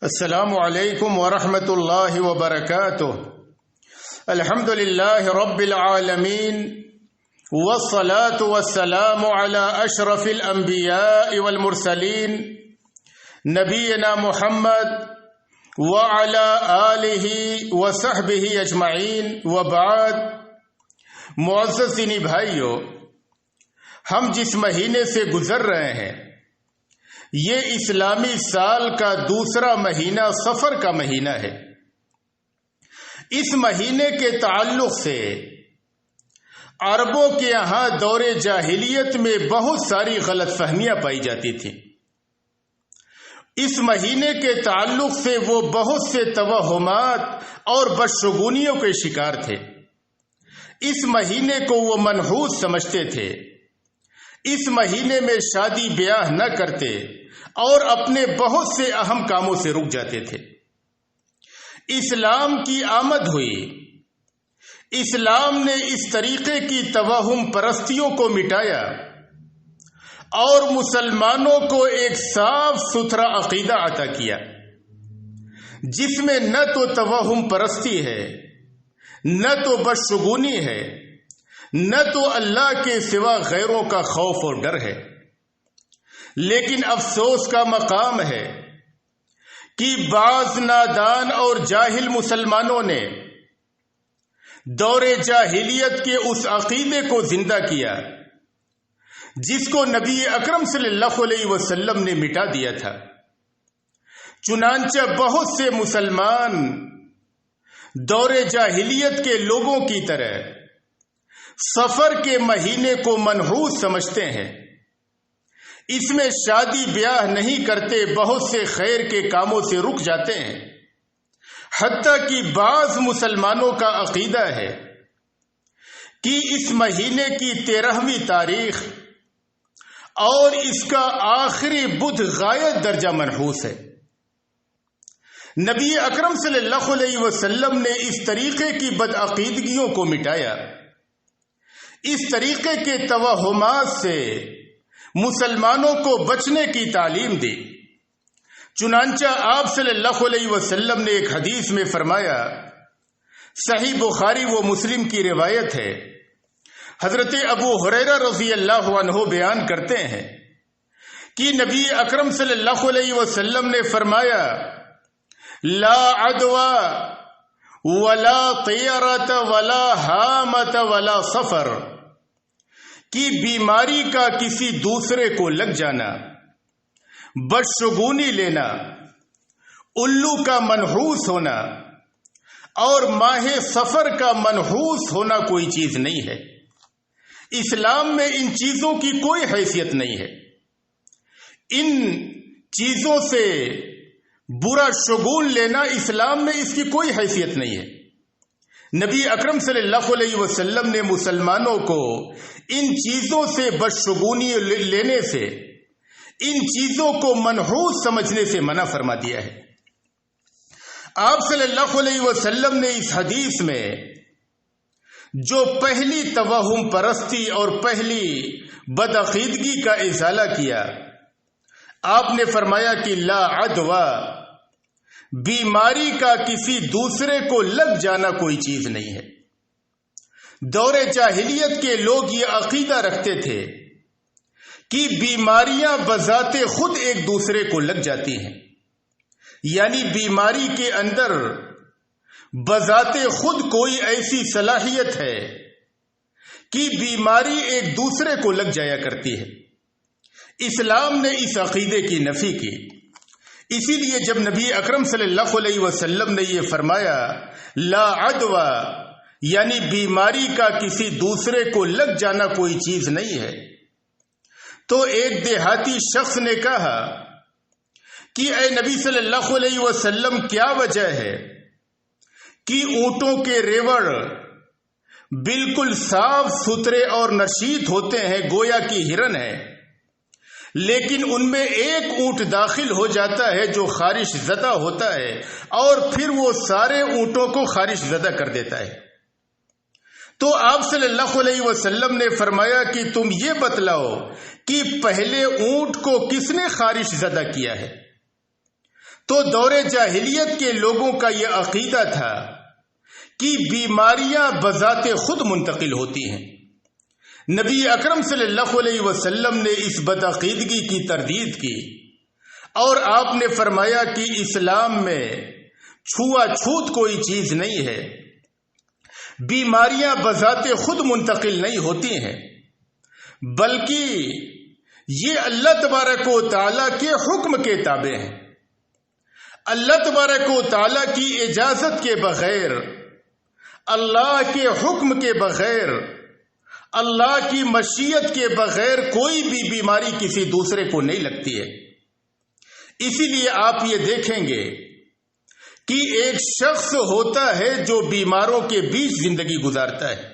السلام علیکم ورحمۃ اللہ وبرکاتہ۔ الحمد للہ رب العالمین والصلاة والسلام علی اشرف الانبیاء والمرسلین نبینا محمد وعلی آلہ وصحبہ اجمعین وبعد۔ معزز دینی بھائیو، ہم جس مہینے سے گزر رہے ہیں یہ اسلامی سال کا دوسرا مہینہ صفر کا مہینہ ہے۔ اس مہینے کے تعلق سے عربوں کے یہاں دور جاہلیت میں بہت ساری غلط فہمیاں پائی جاتی تھیں۔ اس مہینے کے تعلق سے وہ بہت سے توہمات اور بدشگونیوں کے شکار تھے۔ اس مہینے کو وہ منحوس سمجھتے تھے۔ اس مہینے میں شادی بیاہ نہ کرتے اور اپنے بہت سے اہم کاموں سے رک جاتے تھے۔ اسلام کی آمد ہوئی۔ اسلام نے اس طریقے کی توہم پرستیوں کو مٹایا اور مسلمانوں کو ایک صاف ستھرا عقیدہ عطا کیا جس میں نہ تو توہم پرستی ہے، نہ تو بدشگونی ہے، نہ تو اللہ کے سوا غیروں کا خوف اور ڈر ہے۔ لیکن افسوس کا مقام ہے کہ بعض نادان اور جاہل مسلمانوں نے دور جاہلیت کے اس عقیدے کو زندہ کیا جس کو نبی اکرم صلی اللہ علیہ وسلم نے مٹا دیا تھا۔ چنانچہ بہت سے مسلمان دور جاہلیت کے لوگوں کی طرح سفر کے مہینے کو منحوس سمجھتے ہیں۔ اس میں شادی بیاہ نہیں کرتے، بہت سے خیر کے کاموں سے رک جاتے ہیں۔ حتیٰ کہ بعض مسلمانوں کا عقیدہ ہے کہ اس مہینے کی 13ویں تاریخ اور اس کا آخری بدھ غایت درجہ منحوس ہے۔ نبی اکرم صلی اللہ علیہ وسلم نے اس طریقے کی بدعقیدگیوں کو مٹایا، اس طریقے کے توہمات سے مسلمانوں کو بچنے کی تعلیم دی۔ چنانچہ آپ صلی اللہ علیہ وسلم نے ایک حدیث میں فرمایا، صحیح بخاری و مسلم کی روایت ہے، حضرت ابو ہریرہ رضی اللہ عنہ بیان کرتے ہیں کہ نبی اکرم صلی اللہ علیہ وسلم نے فرمایا، لا عدوى ولا طیرۃ ولا ہامۃ ولا سفر، کہ بیماری کا کسی دوسرے کو لگ جانا، بدشگونی لینا، الو کا منحوس ہونا اور ماہ سفر کا منحوس ہونا کوئی چیز نہیں ہے۔ اسلام میں ان چیزوں کی کوئی حیثیت نہیں ہے۔ ان چیزوں سے برا شگون لینا اسلام میں اس کی کوئی حیثیت نہیں ہے۔ نبی اکرم صلی اللہ علیہ وسلم نے مسلمانوں کو ان چیزوں سے بدشگونی لینے سے، ان چیزوں کو منحوس سمجھنے سے منع فرما دیا ہے۔ آپ صلی اللہ علیہ وسلم نے اس حدیث میں جو پہلی توہم پرستی اور پہلی بدعقیدگی کا ازالہ کیا، آپ نے فرمایا کہ لا عدوى، بیماری کا کسی دوسرے کو لگ جانا کوئی چیز نہیں ہے۔ دور جاہلیت کے لوگ یہ عقیدہ رکھتے تھے کہ بیماریاں بذات خود ایک دوسرے کو لگ جاتی ہیں، یعنی بیماری کے اندر بذات خود کوئی ایسی صلاحیت ہے کہ بیماری ایک دوسرے کو لگ جایا کرتی ہے۔ اسلام نے اس عقیدے کی نفی کی۔ اسی لیے جب نبی اکرم صلی اللہ علیہ وسلم نے یہ فرمایا لا عدوى، یعنی بیماری کا کسی دوسرے کو لگ جانا کوئی چیز نہیں ہے، تو ایک دیہاتی شخص نے کہا کہ اے نبی صلی اللہ علیہ وسلم، کیا وجہ ہے کہ اونٹوں کے ریوڑ بالکل صاف ستھرے اور نشیط ہوتے ہیں، گویا کی ہرن ہے، لیکن ان میں ایک اونٹ داخل ہو جاتا ہے جو خارش زدہ ہوتا ہے اور پھر وہ سارے اونٹوں کو خارش زدہ کر دیتا ہے۔ تو آپ صلی اللہ علیہ وسلم نے فرمایا کہ تم یہ بتلاؤ کہ پہلے اونٹ کو کس نے خارش زدہ کیا ہے؟ تو دور جاہلیت کے لوگوں کا یہ عقیدہ تھا کہ بیماریاں بذات خود منتقل ہوتی ہیں۔ نبی اکرم صلی اللہ علیہ وسلم نے اس بدعقیدگی کی تردید کی اور آپ نے فرمایا کہ اسلام میں چھوا چھوت کوئی چیز نہیں ہے، بیماریاں بذات خود منتقل نہیں ہوتی ہیں، بلکہ یہ اللہ تبارک و تعالیٰ کے حکم کے تابع ہیں۔ اللہ تبارک و تعالیٰ کی اجازت کے بغیر، اللہ کے حکم کے بغیر، اللہ کی مشیت کے بغیر کوئی بھی بیماری کسی دوسرے کو نہیں لگتی ہے۔ اسی لیے آپ یہ دیکھیں گے کہ ایک شخص ہوتا ہے جو بیماروں کے بیچ زندگی گزارتا ہے،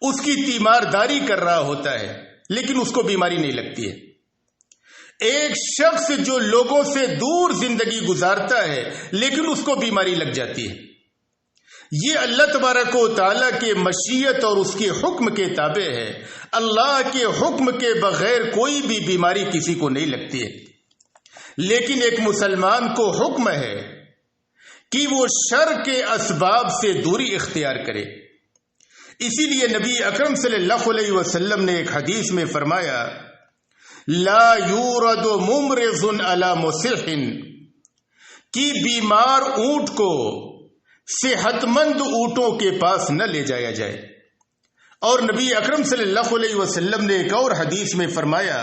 اس کی تیمارداری کر رہا ہوتا ہے لیکن اس کو بیماری نہیں لگتی ہے۔ ایک شخص جو لوگوں سے دور زندگی گزارتا ہے لیکن اس کو بیماری لگ جاتی ہے۔ یہ اللہ تبارک و تعالیٰ کے مشیت اور اس کے حکم کے تابع ہے۔ اللہ کے حکم کے بغیر کوئی بھی بیماری کسی کو نہیں لگتی ہے، لیکن ایک مسلمان کو حکم ہے کہ وہ شر کے اسباب سے دوری اختیار کرے۔ اسی لیے نبی اکرم صلی اللہ علیہ وسلم نے ایک حدیث میں فرمایا، لا یورد ممرض علی مصح، کہ بیمار اونٹ کو صحت مند اونٹوں کے پاس نہ لے جایا جائے۔ اور نبی اکرم صلی اللہ علیہ وسلم نے ایک اور حدیث میں فرمایا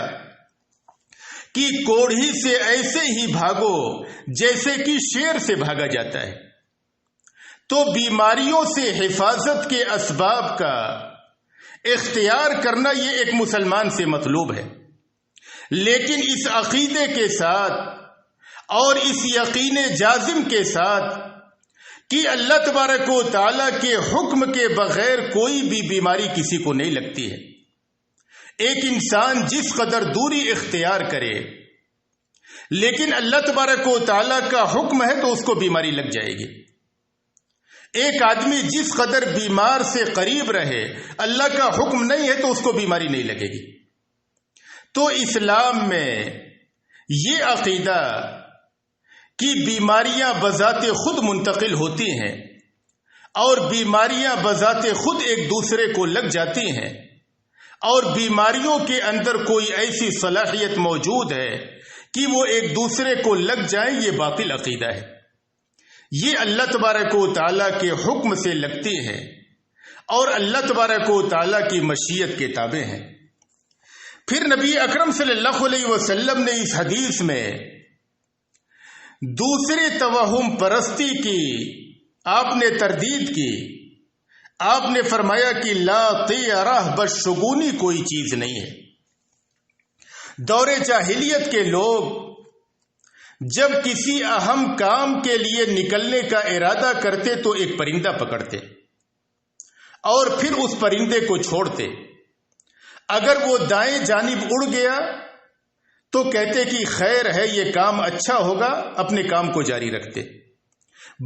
کہ کوڑھی سے ایسے ہی بھاگو جیسے کہ شیر سے بھاگا جاتا ہے۔ تو بیماریوں سے حفاظت کے اسباب کا اختیار کرنا یہ ایک مسلمان سے مطلوب ہے، لیکن اس عقیدے کے ساتھ اور اس یقین جازم کے ساتھ کہ اللہ تبارک و تعالیٰ کے حکم کے بغیر کوئی بھی بیماری کسی کو نہیں لگتی ہے۔ ایک انسان جس قدر دوری اختیار کرے لیکن اللہ تبارک و تعالیٰ کا حکم ہے تو اس کو بیماری لگ جائے گی۔ ایک آدمی جس قدر بیمار سے قریب رہے، اللہ کا حکم نہیں ہے تو اس کو بیماری نہیں لگے گی۔ تو اسلام میں یہ عقیدہ کہ بیماریاں بذات خود منتقل ہوتی ہیں اور بیماریاں بذات خود ایک دوسرے کو لگ جاتی ہیں اور بیماریوں کے اندر کوئی ایسی صلاحیت موجود ہے کہ وہ ایک دوسرے کو لگ جائیں، یہ باطل عقیدہ ہے۔ یہ اللہ تبارک و تعالیٰ کے حکم سے لگتی ہے اور اللہ تبارک و تعالیٰ کی مشیت کے تابع ہیں۔ پھر نبی اکرم صلی اللہ علیہ وسلم نے اس حدیث میں دوسری توہم پرستی کی آپ نے تردید کی۔ آپ نے فرمایا کہ لا طیرہ بدشگونی کوئی چیز نہیں ہے۔ دور جاہلیت کے لوگ جب کسی اہم کام کے لیے نکلنے کا ارادہ کرتے تو ایک پرندہ پکڑتے اور پھر اس پرندے کو چھوڑتے۔ اگر وہ دائیں جانب اڑ گیا تو کہتے کہ خیر ہے، یہ کام اچھا ہوگا، اپنے کام کو جاری رکھتے۔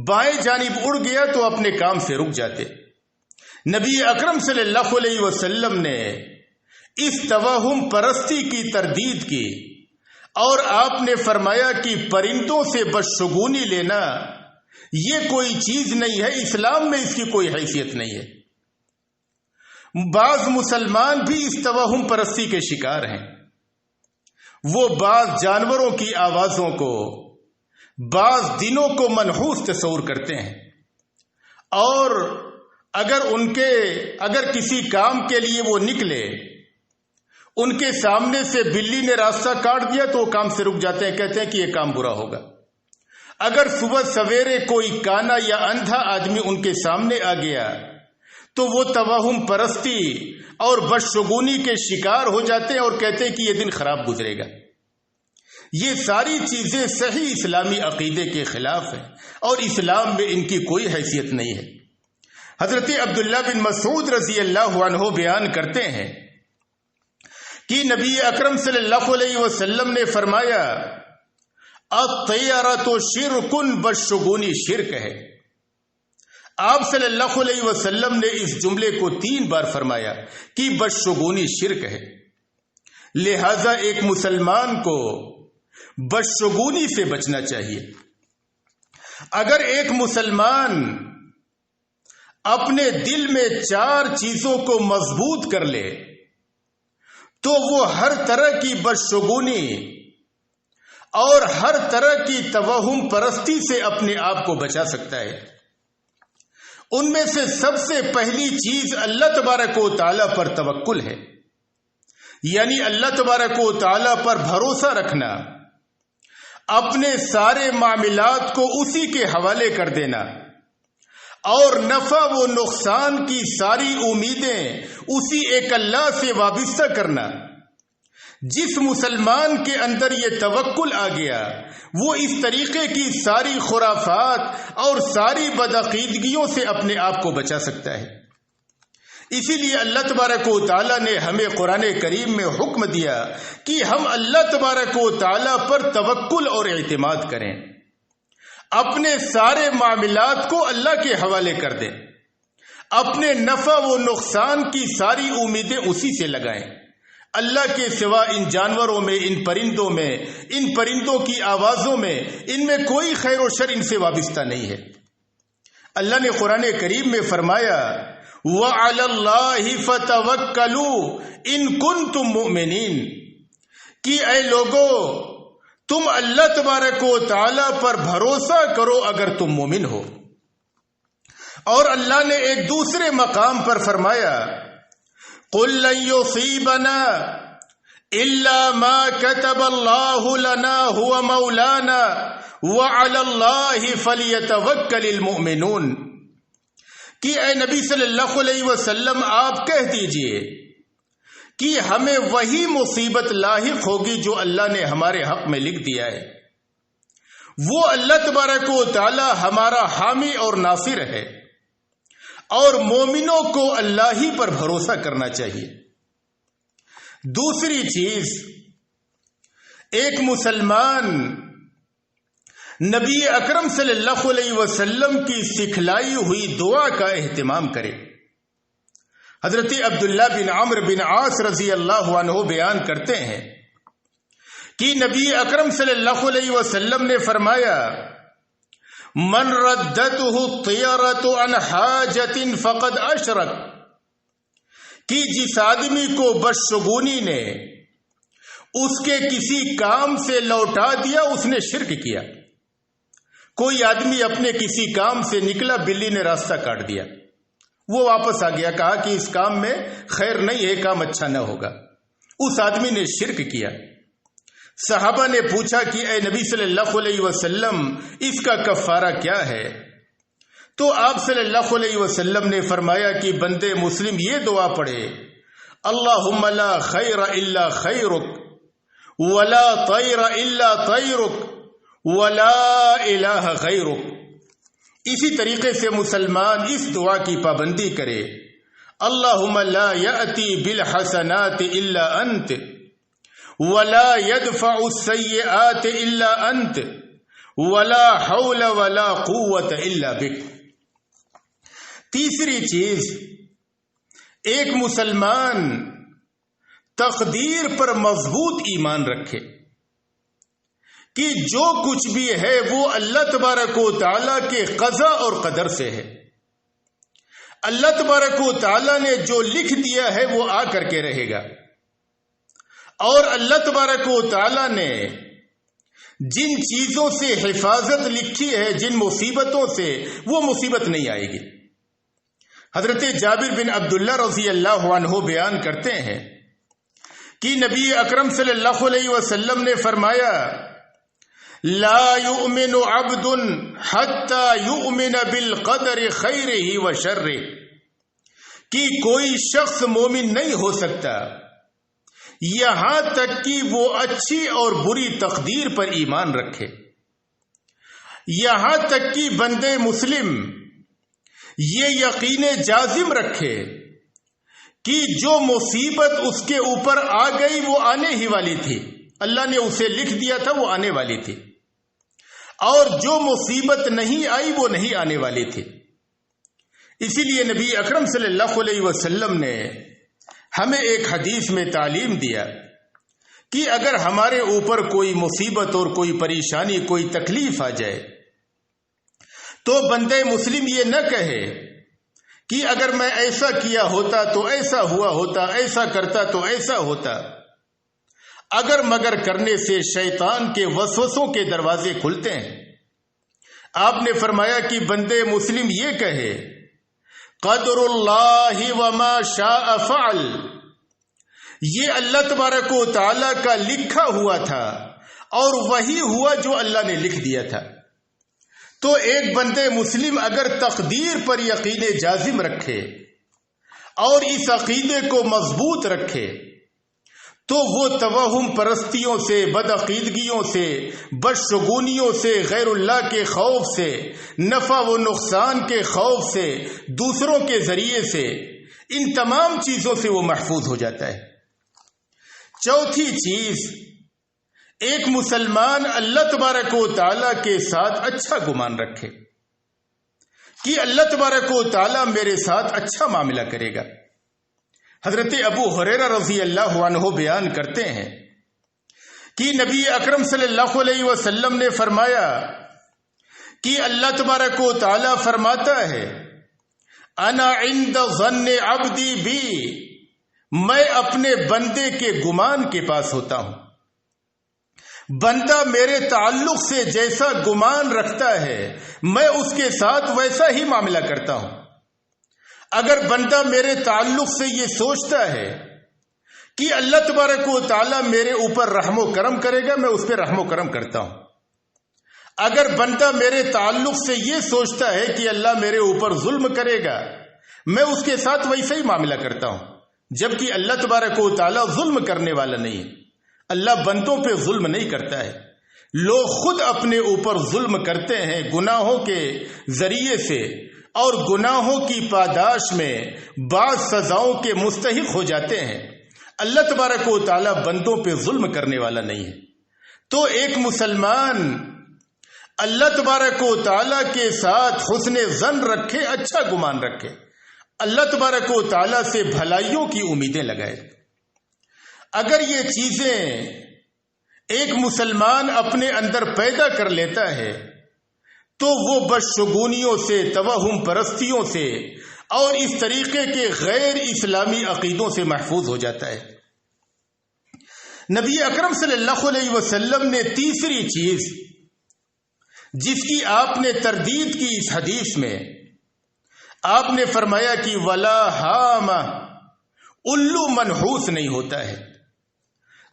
بائیں جانب اڑ گیا تو اپنے کام سے رک جاتے۔ نبی اکرم صلی اللہ علیہ وسلم نے اس توہم پرستی کی تردید کی اور آپ نے فرمایا کہ پرندوں سے بدشگونی لینا یہ کوئی چیز نہیں ہے، اسلام میں اس کی کوئی حیثیت نہیں ہے۔ بعض مسلمان بھی اس توہم پرستی کے شکار ہیں۔ وہ بعض جانوروں کی آوازوں کو، بعض دنوں کو منحوس تصور کرتے ہیں، اور اگر کسی کام کے لیے وہ نکلے، ان کے سامنے سے بلی نے راستہ کاٹ دیا تو وہ کام سے رک جاتے ہیں، کہتے ہیں کہ یہ کام برا ہوگا۔ اگر صبح سویرے کوئی کانا یا اندھا آدمی ان کے سامنے آ گیا تو وہ توہم پرستی اور بدشگونی کے شکار ہو جاتے ہیں اور کہتے ہیں کہ یہ دن خراب گزرے گا۔ یہ ساری چیزیں صحیح اسلامی عقیدے کے خلاف ہیں اور اسلام میں ان کی کوئی حیثیت نہیں ہے۔ حضرت عبداللہ بن مسعود رضی اللہ عنہ بیان کرتے ہیں کہ نبی اکرم صلی اللہ علیہ وسلم نے فرمایا، الطیرۃ شرک، بدشگونی شرک ہے۔ آپ صلی اللہ علیہ وسلم نے اس جملے کو 3 بار فرمایا کہ بدشگونی شرک ہے۔ لہذا ایک مسلمان کو بدشگونی سے بچنا چاہیے۔ اگر ایک مسلمان اپنے دل میں 4 چیزوں کو مضبوط کر لے تو وہ ہر طرح کی بدشگونی اور ہر طرح کی توہم پرستی سے اپنے آپ کو بچا سکتا ہے۔ ان میں سے سب سے پہلی چیز اللہ تبارک و تعالیٰ پر توکل ہے، یعنی اللہ تبارک و تعالیٰ پر بھروسہ رکھنا، اپنے سارے معاملات کو اسی کے حوالے کر دینا اور نفع و نقصان کی ساری امیدیں اسی ایک اللہ سے وابستہ کرنا۔ جس مسلمان کے اندر یہ توکل آ گیا وہ اس طریقے کی ساری خرافات اور ساری بدعقیدگیوں سے اپنے آپ کو بچا سکتا ہے۔ اسی لیے اللہ تبارک و تعالیٰ نے ہمیں قرآن کریم میں حکم دیا کہ ہم اللہ تبارک و تعالیٰ پر توکل اور اعتماد کریں، اپنے سارے معاملات کو اللہ کے حوالے کر دیں، اپنے نفع و نقصان کی ساری امیدیں اسی سے لگائیں۔ اللہ کے سوا ان جانوروں میں، ان پرندوں میں، ان پرندوں کی آوازوں میں، ان میں کوئی خیر و شر ان سے وابستہ نہیں ہے۔ اللہ نے قرآن کریم میں فرمایا وَعَلَى اللَّهِ فَتَوَكَّلُوا إِن كُنتُم مُؤْمِنِينَ کہ اے لوگو تم اللہ تبارک و تعالی پر بھروسہ کرو اگر تم مومن ہو۔ اور اللہ نے ایک دوسرے مقام پر فرمایا قُل لَن يُصِيبَنَا إِلَّا مَا كَتَبَ اللَّهُ لَنَا هُوَ مَوْلَانَا وَعَلَى اللَّهِ فَلْيَتَوَكَّلِ الْمُؤْمِنُونَ کہ اے نبی صلی اللہ علیہ وسلم آپ کہہ دیجئے کہ ہمیں وہی مصیبت لاحق ہوگی جو اللہ نے ہمارے حق میں لکھ دیا ہے۔ وہ اللہ تبارک و تعالی ہمارا حامی اور ناصر ہے، اور مومنوں کو اللہ ہی پر بھروسہ کرنا چاہیے۔ دوسری چیز، ایک مسلمان نبی اکرم صلی اللہ علیہ وسلم کی سکھلائی ہوئی دعا کا اہتمام کرے۔ حضرت عبداللہ بن عمرو بن عاص رضی اللہ عنہ بیان کرتے ہیں کہ نبی اکرم صلی اللہ علیہ وسلم نے فرمایا من ردته الطیرۃ عن حاجۃ فقد اشرک کہ جس آدمی کو بدشگونی نے اس کے کسی کام سے لوٹا دیا اس نے شرک کیا۔ کوئی آدمی اپنے کسی کام سے نکلا، بلی نے راستہ کاٹ دیا، وہ واپس آ گیا، کہا کہ اس کام میں خیر نہیں ہے، کام اچھا نہ ہوگا، اس آدمی نے شرک کیا۔ صحابہ نے پوچھا کہ اے نبی صلی اللہ علیہ وسلم اس کا کفارہ کیا ہے؟ تو آپ صلی اللہ علیہ وسلم نے فرمایا کہ بندے مسلم یہ دعا پڑھے اللہم لا خیر الا خیرک ولا طیر الا طیرک ولا الہ غیرک۔ اسی طریقے سے مسلمان اس دعا کی پابندی کرے اللہم لا یأتی بالحسنات الا انت ولا يدفع السيئات الا انت ولا حول ولا قوت الا بک۔ تیسری چیز، ایک مسلمان تقدیر پر مضبوط ایمان رکھے کہ جو کچھ بھی ہے وہ اللہ تبارک و تعالی کے قضاء اور قدر سے ہے۔ اللہ تبارک و تعالی نے جو لکھ دیا ہے وہ آ کر کے رہے گا، اور اللہ تبارک و تعالی نے جن چیزوں سے حفاظت لکھی ہے، جن مصیبتوں سے، وہ مصیبت نہیں آئے گی۔ حضرت جابر بن عبداللہ رضی اللہ عنہ بیان کرتے ہیں کہ نبی اکرم صلی اللہ علیہ وسلم نے فرمایا لا یؤمن عبد حتی یؤمن بالقدر خیرہ و شرہ کہ کوئی شخص مومن نہیں ہو سکتا یہاں تک کہ وہ اچھی اور بری تقدیر پر ایمان رکھے، یہاں تک کہ بندے مسلم یہ یقین جازم رکھے کہ جو مصیبت اس کے اوپر آ گئی وہ آنے ہی والی تھی، اللہ نے اسے لکھ دیا تھا، وہ آنے والی تھی، اور جو مصیبت نہیں آئی وہ نہیں آنے والی تھی۔ اسی لیے نبی اکرم صلی اللہ علیہ وسلم نے ہمیں ایک حدیث میں تعلیم دیا کہ اگر ہمارے اوپر کوئی مصیبت اور کوئی پریشانی، کوئی تکلیف آ جائے تو بندے مسلم یہ نہ کہے کہ اگر میں ایسا کیا ہوتا تو ایسا ہوا ہوتا، ایسا کرتا تو ایسا ہوتا۔ اگر مگر کرنے سے شیطان کے وسوسوں کے دروازے کھلتے ہیں۔ آپ نے فرمایا کہ بندے مسلم یہ کہے قدر اللہ وما شاء فعل، یہ اللہ تبارک و تعالی کا لکھا ہوا تھا اور وہی ہوا جو اللہ نے لکھ دیا تھا۔ تو ایک بندے مسلم اگر تقدیر پر یقین جازم رکھے اور اس عقیدے کو مضبوط رکھے تو وہ توہم پرستیوں سے، بدعقیدگیوں سے، بدشگونیوں سے، غیر اللہ کے خوف سے، نفع و نقصان کے خوف سے، دوسروں کے ذریعے سے، ان تمام چیزوں سے وہ محفوظ ہو جاتا ہے۔ چوتھی چیز، ایک مسلمان اللہ تبارک و تعالیٰ کے ساتھ اچھا گمان رکھے کہ اللہ تبارک و تعالیٰ میرے ساتھ اچھا معاملہ کرے گا۔ حضرت ابو ہریرہ رضی اللہ عنہ بیان کرتے ہیں کہ نبی اکرم صلی اللہ علیہ وسلم نے فرمایا کہ اللہ تبارک و تعالیٰ فرماتا ہے انا عند ظن عبدی بی، میں اپنے بندے کے گمان کے پاس ہوتا ہوں۔ بندہ میرے تعلق سے جیسا گمان رکھتا ہے میں اس کے ساتھ ویسا ہی معاملہ کرتا ہوں۔ اگر بندہ میرے تعلق سے یہ سوچتا ہے کہ اللہ تبارک و تعالیٰ میرے اوپر رحم و کرم کرے گا، میں اس پہ رحم و کرم کرتا ہوں۔ اگر بندہ میرے تعلق سے یہ سوچتا ہے کہ اللہ میرے اوپر ظلم کرے گا، میں اس کے ساتھ ویسا ہی معاملہ کرتا ہوں، جبکہ اللہ تبارک و تعالیٰ ظلم کرنے والا نہیں ہے۔ اللہ بندوں پہ ظلم نہیں کرتا ہے، لوگ خود اپنے اوپر ظلم کرتے ہیں گناہوں کے ذریعے سے، اور گناہوں کی پاداش میں بعض سزاؤں کے مستحق ہو جاتے ہیں۔ اللہ تبارک و تعالیٰ بندوں پہ ظلم کرنے والا نہیں ہے۔ تو ایک مسلمان اللہ تبارک و تعالیٰ کے ساتھ حسن ظن رکھے، اچھا گمان رکھے، اللہ تبارک و تعالیٰ سے بھلائیوں کی امیدیں لگائے۔ اگر یہ چیزیں ایک مسلمان اپنے اندر پیدا کر لیتا ہے تو وہ بدشگونیوں سے، توہم پرستیوں سے اور اس طریقے کے غیر اسلامی عقیدوں سے محفوظ ہو جاتا ہے۔ نبی اکرم صلی اللہ علیہ وسلم نے تیسری چیز جس کی آپ نے تردید کی اس حدیث میں، آپ نے فرمایا کہ ولا ہام، الو منحوس نہیں ہوتا ہے۔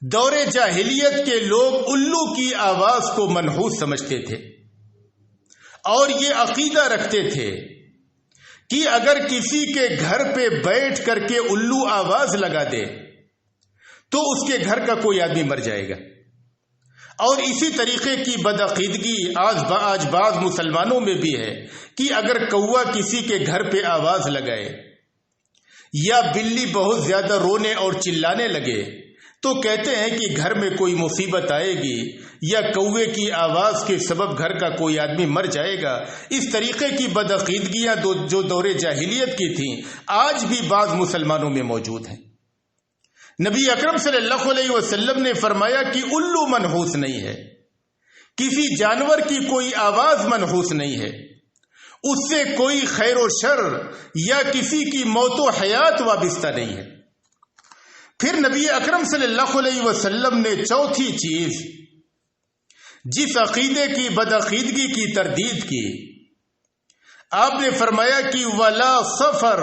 دور جاہلیت کے لوگ الو کی آواز کو منحوس سمجھتے تھے اور یہ عقیدہ رکھتے تھے کہ اگر کسی کے گھر پہ بیٹھ کر کے الو آواز لگا دے تو اس کے گھر کا کوئی آدمی مر جائے گا۔ اور اسی طریقے کی بدعقیدگی آج بعض مسلمانوں میں بھی ہے کہ اگر کوا کسی کے گھر پہ آواز لگائے یا بلی بہت زیادہ رونے اور چلانے لگے تو کہتے ہیں کہ گھر میں کوئی مصیبت آئے گی یا کوے کی آواز کے سبب گھر کا کوئی آدمی مر جائے گا۔ اس طریقے کی بدعقیدگیاں جو دور جاہلیت کی تھیں آج بھی بعض مسلمانوں میں موجود ہیں۔ نبی اکرم صلی اللہ علیہ وسلم نے فرمایا کہ الو منحوس نہیں ہے، کسی جانور کی کوئی آواز منحوس نہیں ہے، اس سے کوئی خیر و شر یا کسی کی موت و حیات وابستہ نہیں ہے۔ پھر نبی اکرم صلی اللہ علیہ وسلم نے چوتھی چیز جس عقیدے کی بدعقیدگی کی تردید کی، آپ نے فرمایا کہ ولا سفر،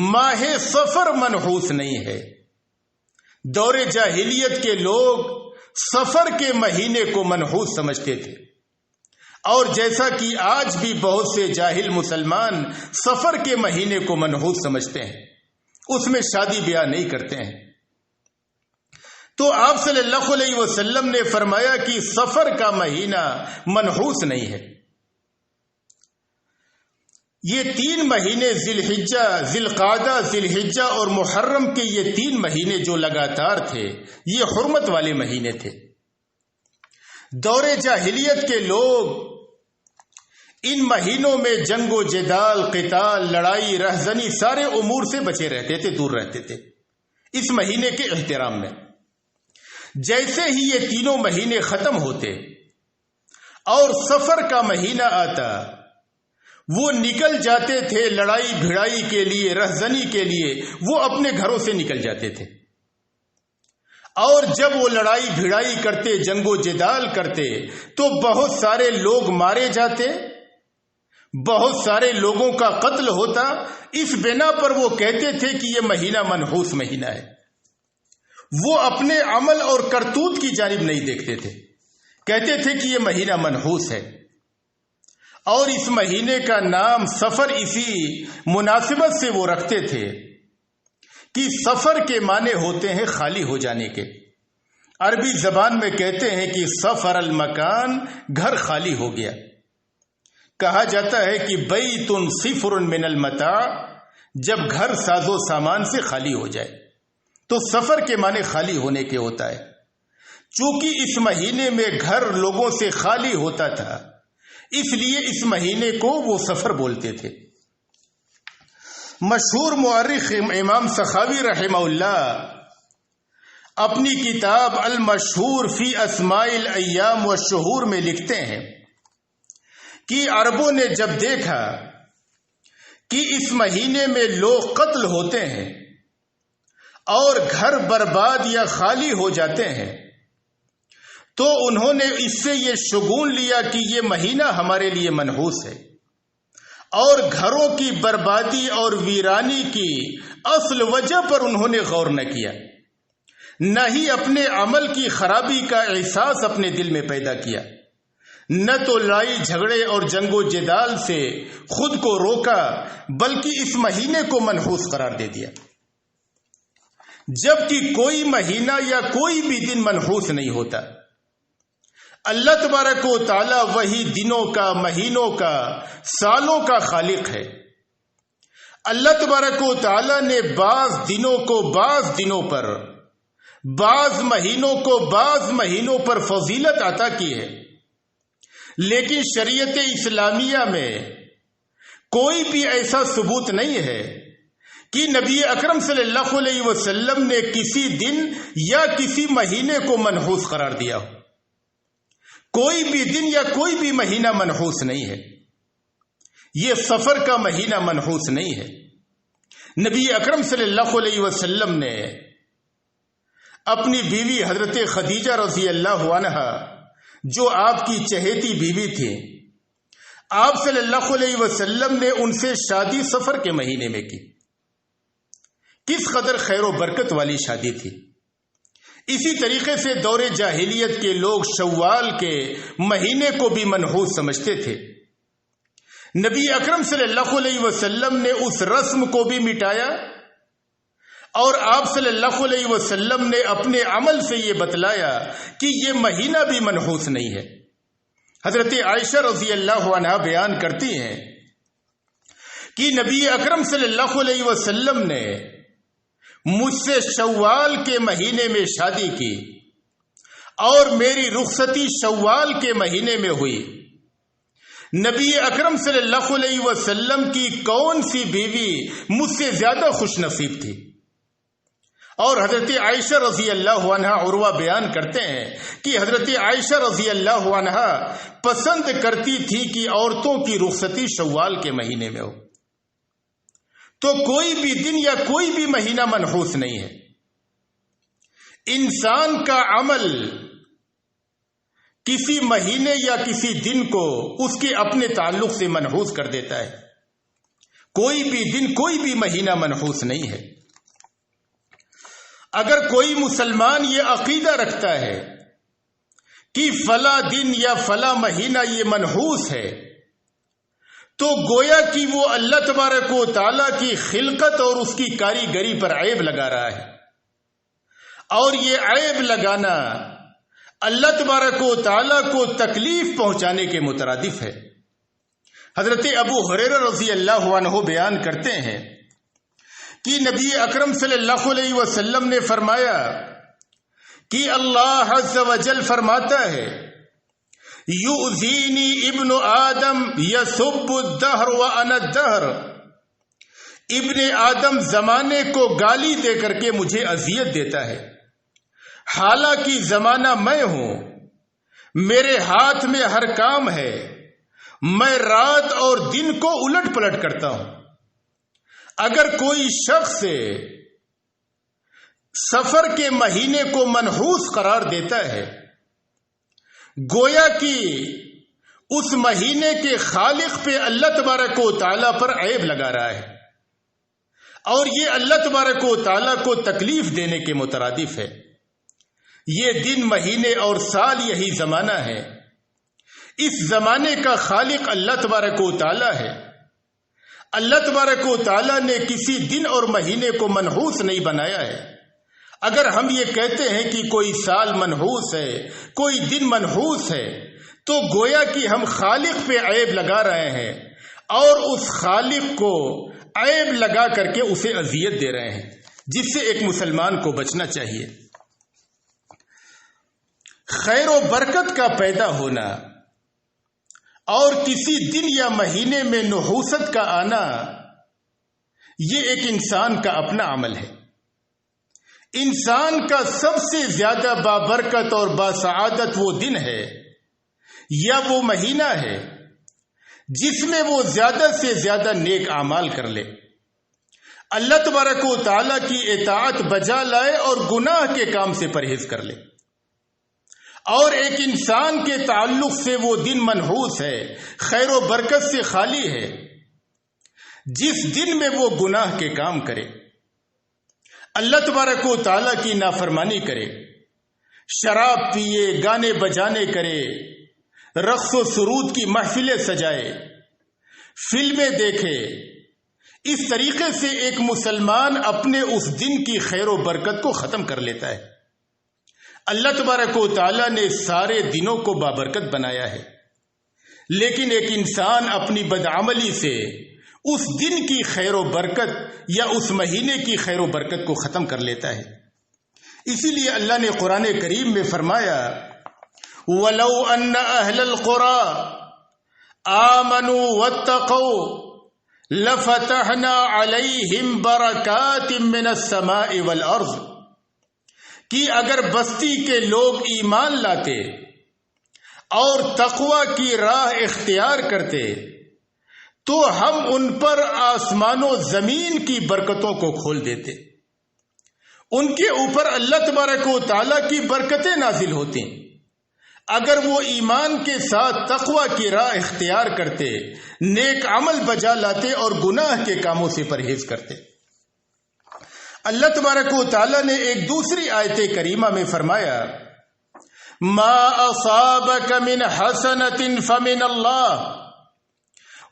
ماہ سفر منحوس نہیں ہے۔ دور جاہلیت کے لوگ سفر کے مہینے کو منحوس سمجھتے تھے، اور جیسا کہ آج بھی بہت سے جاہل مسلمان سفر کے مہینے کو منحوس سمجھتے ہیں، اس میں شادی بیاہ نہیں کرتے ہیں۔ تو آپ صلی اللہ علیہ وسلم نے فرمایا کہ سفر کا مہینہ منحوس نہیں ہے۔ یہ 3 مہینے ذی الحجہ، ذی القعدہ، ذی الحجہ اور محرم کے یہ 3 مہینے جو لگاتار تھے یہ حرمت والے مہینے تھے۔ دور جاہلیت کے لوگ ان مہینوں میں جنگ و جدال، قتال، لڑائی، رہزنی سارے امور سے بچے رہتے تھے، دور رہتے تھے اس مہینے کے احترام میں۔ جیسے ہی یہ تینوں مہینے ختم ہوتے اور سفر کا مہینہ آتا، وہ نکل جاتے تھے لڑائی بھڑائی کے لیے، رہزنی کے لیے، وہ اپنے گھروں سے نکل جاتے تھے۔ اور جب وہ لڑائی بھڑائی کرتے، جنگ و جدال کرتے، تو بہت سارے لوگ مارے جاتے، بہت سارے لوگوں کا قتل ہوتا۔ اس بنا پر وہ کہتے تھے کہ یہ مہینہ منحوس مہینہ ہے۔ وہ اپنے عمل اور کرتوت کی جانب نہیں دیکھتے تھے، کہتے تھے کہ یہ مہینہ منحوس ہے۔ اور اس مہینے کا نام سفر اسی مناسبت سے وہ رکھتے تھے کہ سفر کے معنی ہوتے ہیں خالی ہو جانے کے۔ عربی زبان میں کہتے ہیں کہ سفر المکان، گھر خالی ہو گیا۔ کہا جاتا ہے کہ بیت صفر من المتاع، جب گھر ساز و سامان سے خالی ہو جائے تو سفر کے معنی خالی ہونے کے ہوتا ہے۔ چونکہ اس مہینے میں گھر لوگوں سے خالی ہوتا تھا، اس لیے اس مہینے کو وہ سفر بولتے تھے۔ مشہور مورخ امام سخاوی رحمہ اللہ اپنی کتاب المشہور فی اسماء الایام والشہور میں لکھتے ہیں کہ عربوں نے جب دیکھا کہ اس مہینے میں لوگ قتل ہوتے ہیں اور گھر برباد یا خالی ہو جاتے ہیں، تو انہوں نے اس سے یہ شگون لیا کہ یہ مہینہ ہمارے لیے منحوس ہے، اور گھروں کی بربادی اور ویرانی کی اصل وجہ پر انہوں نے غور نہ کیا، نہ ہی اپنے عمل کی خرابی کا احساس اپنے دل میں پیدا کیا، نہ تو لڑائی جھگڑے اور جنگ و جدال سے خود کو روکا، بلکہ اس مہینے کو منحوس قرار دے دیا۔ جبکہ کوئی مہینہ یا کوئی بھی دن منحوس نہیں ہوتا۔ اللہ تبارک و تعالی وہی دنوں کا، مہینوں کا، سالوں کا خالق ہے۔ اللہ تبارک و تعالی نے بعض دنوں کو بعض دنوں پر، بعض مہینوں کو بعض مہینوں پر فضیلت عطا کی ہے، لیکن شریعت اسلامیہ میں کوئی بھی ایسا ثبوت نہیں ہے کہ نبی اکرم صلی اللہ علیہ وسلم نے کسی دن یا کسی مہینے کو منحوس قرار دیا ہو۔ کوئی بھی دن یا کوئی بھی مہینہ منحوس نہیں ہے۔ یہ سفر کا مہینہ منحوس نہیں ہے۔ نبی اکرم صلی اللہ علیہ وسلم نے اپنی بیوی حضرت خدیجہ رضی اللہ عنہا، جو آپ کی چہیتی بیوی تھی، آپ صلی اللہ علیہ وسلم نے ان سے شادی سفر کے مہینے میں کی۔ کس قدر خیر و برکت والی شادی تھی۔ اسی طریقے سے دور جاہلیت کے لوگ شوال کے مہینے کو بھی منحوس سمجھتے تھے۔ نبی اکرم صلی اللہ علیہ وسلم نے اس رسم کو بھی مٹایا، اور آپ صلی اللہ علیہ وسلم نے اپنے عمل سے یہ بتلایا کہ یہ مہینہ بھی منحوس نہیں ہے۔ حضرت عائشہ رضی اللہ عنہا بیان کرتی ہیں کہ نبی اکرم صلی اللہ علیہ وسلم نے مجھ سے شوال کے مہینے میں شادی کی، اور میری رخصتی شوال کے مہینے میں ہوئی۔ نبی اکرم صلی اللہ علیہ وسلم کی کون سی بیوی مجھ سے زیادہ خوش نصیب تھی؟ اور حضرت عائشہ رضی اللہ عنہا عروہ بیان کرتے ہیں کہ حضرت عائشہ رضی اللہ عنہا پسند کرتی تھی کہ عورتوں کی رخصتی شوال کے مہینے میں ہو۔ تو کوئی بھی دن یا کوئی بھی مہینہ منحوس نہیں ہے۔ انسان کا عمل کسی مہینے یا کسی دن کو اس کے اپنے تعلق سے منحوس کر دیتا ہے۔ کوئی بھی دن، کوئی بھی مہینہ منحوس نہیں ہے۔ اگر کوئی مسلمان یہ عقیدہ رکھتا ہے کہ فلاں دن یا فلاں مہینہ یہ منحوس ہے، تو گویا کہ وہ اللہ تبارک و تعالیٰ کی خلقت اور اس کی کاریگری پر عیب لگا رہا ہے، اور یہ عیب لگانا اللہ تبارک و تعالیٰ کو تکلیف پہنچانے کے مترادف ہے۔ حضرت ابو ہریرہ رضی اللہ عنہ بیان کرتے ہیں کہ نبی اکرم صلی اللہ علیہ وسلم نے فرمایا کہ اللہ عز و جل فرماتا ہے، یؤذینی ابن آدم یسب الدہر وانا الدہر، ابن آدم زمانے کو گالی دے کر کے مجھے اذیت دیتا ہے، حالانکہ زمانہ میں ہوں، میرے ہاتھ میں ہر کام ہے، میں رات اور دن کو الٹ پلٹ کرتا ہوں۔ اگر کوئی شخص سفر کے مہینے کو منحوس قرار دیتا ہے، گویا کہ اس مہینے کے خالق پہ اللہ تبارک و تعالیٰ پر عیب لگا رہا ہے، اور یہ اللہ تبارک و تعالیٰ کو تکلیف دینے کے مترادف ہے۔ یہ دن، مہینے اور سال یہی زمانہ ہے، اس زمانے کا خالق اللہ تبارک و تعالیٰ ہے۔ اللہ تبارک و تعالیٰ نے کسی دن اور مہینے کو منحوس نہیں بنایا ہے۔ اگر ہم یہ کہتے ہیں کہ کوئی سال منحوس ہے، کوئی دن منحوس ہے، تو گویا کہ ہم خالق پہ عیب لگا رہے ہیں، اور اس خالق کو عیب لگا کر کے اسے اذیت دے رہے ہیں، جس سے ایک مسلمان کو بچنا چاہیے۔ خیر و برکت کا پیدا ہونا اور کسی دن یا مہینے میں نحوست کا آنا، یہ ایک انسان کا اپنا عمل ہے۔ انسان کا سب سے زیادہ بابرکت اور باسعادت وہ دن ہے یا وہ مہینہ ہے جس میں وہ زیادہ سے زیادہ نیک اعمال کر لے، اللہ تبارک و تعالیٰ کی اطاعت بجا لائے اور گناہ کے کام سے پرہیز کر لے۔ اور ایک انسان کے تعلق سے وہ دن منحوس ہے، خیر و برکت سے خالی ہے، جس دن میں وہ گناہ کے کام کرے، اللہ تبارک و تعالیٰ کی نافرمانی کرے، شراب پیے، گانے بجانے کرے، رقص و سرود کی محفلیں سجائے، فلمیں دیکھے۔ اس طریقے سے ایک مسلمان اپنے اس دن کی خیر و برکت کو ختم کر لیتا ہے۔ اللہ تبارک و تعالیٰ نے سارے دنوں کو بابرکت بنایا ہے، لیکن ایک انسان اپنی بدعملی سے اس دن کی خیر و برکت یا اس مہینے کی خیر و برکت کو ختم کر لیتا ہے۔ اسی لیے اللہ نے قرآن کریم میں فرمایا، وَلَوْ أَنَّ أَهْلَ الْقُرَىٰ آمَنُوا وَاتَّقَوْا لَفَتَحْنَا عَلَيْهِمْ بَرَكَاتٍ مِّنَ السَّمَاءِ وَالْأَرْضِ، کہ اگر بستی کے لوگ ایمان لاتے اور تقوی کی راہ اختیار کرتے تو ہم ان پر آسمان و زمین کی برکتوں کو کھول دیتے، ان کے اوپر اللہ تبارک و تعالیٰ کی برکتیں نازل ہوتی اگر وہ ایمان کے ساتھ تقوی کی راہ اختیار کرتے، نیک عمل بجا لاتے اور گناہ کے کاموں سے پرہیز کرتے۔ اللہ تبارک و تعالیٰ نے ایک دوسری آیت کریمہ میں فرمایا، ما اصابک من حسنۃ فمن اللہ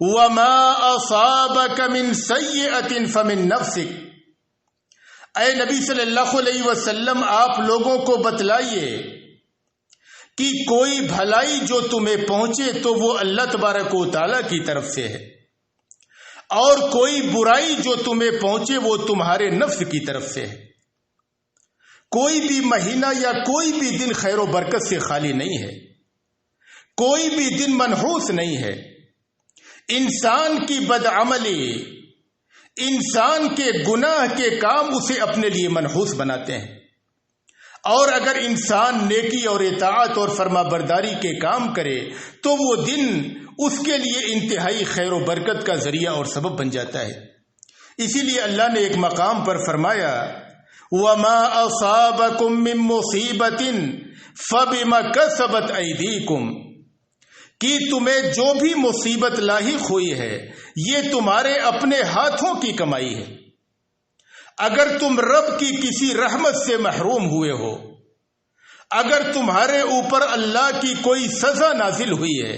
وما اصابک من سیئۃ فمن نفسک۔ اے نبی صلی اللہ علیہ وسلم، آپ لوگوں کو بتلائیے کہ کوئی بھلائی جو تمہیں پہنچے تو وہ اللہ تبارک و تعالیٰ کی طرف سے ہے، اور کوئی برائی جو تمہیں پہنچے وہ تمہارے نفس کی طرف سے ہے۔ کوئی بھی مہینہ یا کوئی بھی دن خیر و برکت سے خالی نہیں ہے، کوئی بھی دن منحوس نہیں ہے۔ انسان کی بدعملی، انسان کے گناہ کے کام اسے اپنے لیے منحوس بناتے ہیں، اور اگر انسان نیکی اور اطاعت اور فرما برداری کے کام کرے تو وہ دن اس کے لیے انتہائی خیر و برکت کا ذریعہ اور سبب بن جاتا ہے۔ اسی لیے اللہ نے ایک مقام پر فرمایا، وَمَا أَصَابَكُم مِّن مُّصِيبَةٍ فَبِمَا كَسَبَتْ أَيْدِيكُمْ، کہ تمہیں جو بھی مصیبت لاحق ہوئی ہے یہ تمہارے اپنے ہاتھوں کی کمائی ہے۔ اگر تم رب کی کسی رحمت سے محروم ہوئے ہو، اگر تمہارے اوپر اللہ کی کوئی سزا نازل ہوئی ہے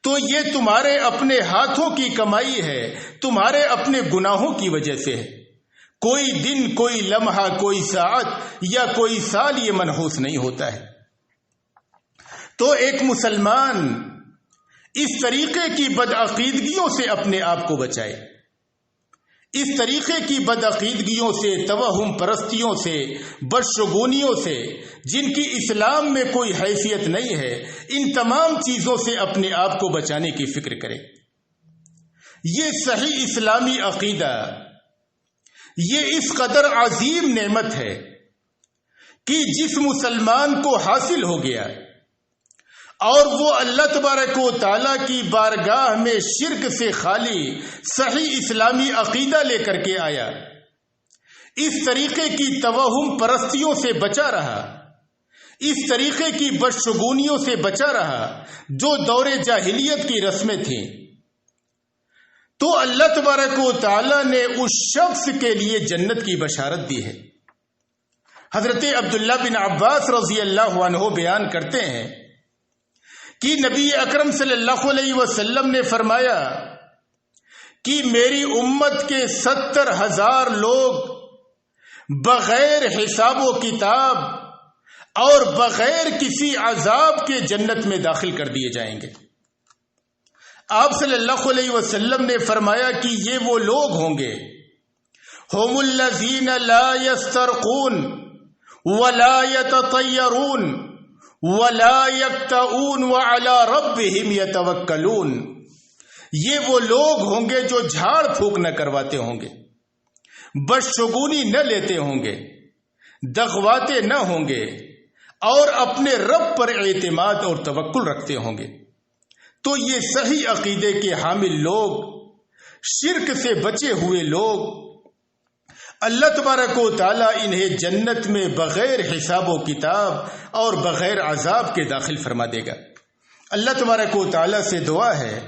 تو یہ تمہارے اپنے ہاتھوں کی کمائی ہے، تمہارے اپنے گناہوں کی وجہ سے ہے۔ کوئی دن، کوئی لمحہ، کوئی ساعت یا کوئی سال یہ منحوس نہیں ہوتا ہے۔ تو ایک مسلمان اس طریقے کی بدعقیدگیوں سے اپنے آپ کو بچائے، اس طریقے کی بدعقیدگیوں سے، توہم پرستیوں سے، بدشگونیوں سے جن کی اسلام میں کوئی حیثیت نہیں ہے، ان تمام چیزوں سے اپنے آپ کو بچانے کی فکر کرے۔ یہ صحیح اسلامی عقیدہ، یہ اس قدر عظیم نعمت ہے کہ جس مسلمان کو حاصل ہو گیا اور وہ اللہ تبارک و تعالیٰ کی بارگاہ میں شرک سے خالی صحیح اسلامی عقیدہ لے کر کے آیا، اس طریقے کی توہم پرستیوں سے بچا رہا، اس طریقے کی بدشگونیوں سے بچا رہا جو دور جاہلیت کی رسمیں تھیں، تو اللہ تبارک و تعالیٰ نے اس شخص کے لیے جنت کی بشارت دی ہے۔ حضرت عبداللہ بن عباس رضی اللہ عنہ بیان کرتے ہیں کہ نبی اکرم صلی اللہ علیہ وسلم نے فرمایا کہ میری امت کے 70,000 لوگ بغیر حساب و کتاب اور بغیر کسی عذاب کے جنت میں داخل کر دیے جائیں گے۔ آپ صلی اللہ علیہ وسلم نے فرمایا کہ یہ وہ لوگ ہوں گے، ہم الذین لا یسترقون ولا یتطیرون ولا یکتؤون وعلی ربہم یتوکلون، یہ وہ لوگ ہوں گے جو جھاڑ پھونک نہ کرواتے ہوں گے، بدشگونی نہ لیتے ہوں گے، دغواتے نہ ہوں گے، اور اپنے رب پر اعتماد اور توکل رکھتے ہوں گے۔ تو یہ صحیح عقیدے کے حامل لوگ، شرک سے بچے ہوئے لوگ، اللہ تبارک و تعالیٰ انہیں جنت میں بغیر حساب و کتاب اور بغیر عذاب کے داخل فرما دے گا۔ اللہ تبارک و تعالیٰ سے دعا ہے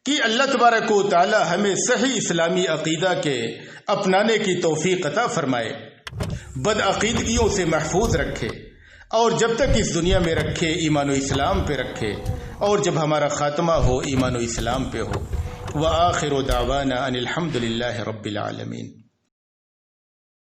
کہ اللہ تبارک و تعالیٰ ہمیں صحیح اسلامی عقیدہ کے اپنانے کی توفیق عطا فرمائے، بدعقیدگیوں سے محفوظ رکھے، اور جب تک اس دنیا میں رکھے ایمان و اسلام پہ رکھے، اور جب ہمارا خاتمہ ہو ایمان و اسلام پہ ہو۔ وآخر دعوانا ان الحمد للہ رب العالمین۔